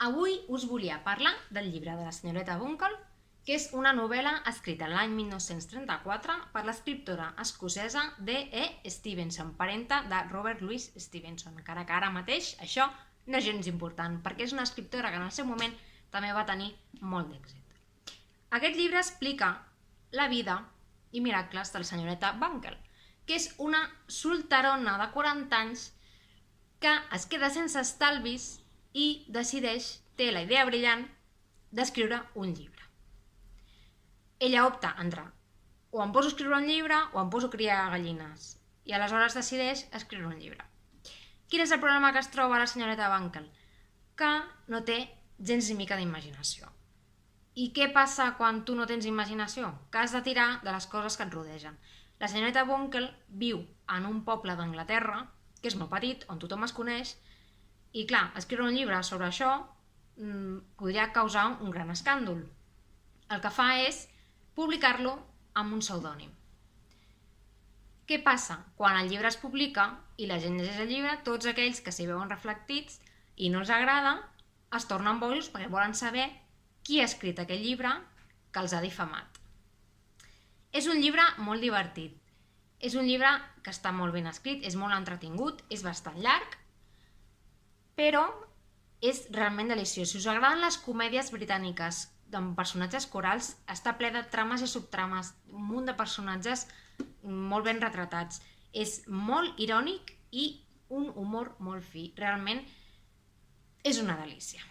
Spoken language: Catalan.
Avui us volia parlar del llibre de la senyoreta Bunkle, que és una novel·la escrita l'any 1934 per l'escriptora escocesa D.E. Stevenson, parenta de Robert Louis Stevenson, encara que ara mateix això no és gens important, perquè és una escriptora que en el seu moment també va tenir molt d'èxit. Aquest llibre explica la vida i miracles de la senyoreta Bunkle, que és una solterona de 40 anys que es queda sense estalvis i decideix, té la idea brillant, d'escriure un llibre. Ella opta entre o em poso a escriure un llibre o em poso a criar gallines, i aleshores decideix escriure un llibre. Quin és el problema que es troba la senyoreta Bunkle? Que no té gens ni mica d'imaginació. I què passa quan tu no tens imaginació? Que has de tirar de les coses que et rodegen. La senyoreta Bunkle viu en un poble d'Anglaterra, que és molt petit, on tothom es coneix, i clar, escriure un llibre sobre això podria causar un gran escàndol. El que fa és publicar-lo amb un pseudònim. Què passa? Quan el llibre es publica i la gent llegeix el llibre, tots aquells que s'hi veuen reflectits i no els agrada es tornen bojos perquè volen saber qui ha escrit aquell llibre que els ha difamat. És un llibre molt divertit. És un llibre que està molt ben escrit, és molt entretingut, és bastant llarg, però és realment deliciós. Si us agraden les comèdies britàniques amb personatges corals, està ple de trames i subtrames, un munt de personatges molt ben retratats. És molt irònic i un humor molt fi. Realment és una delícia.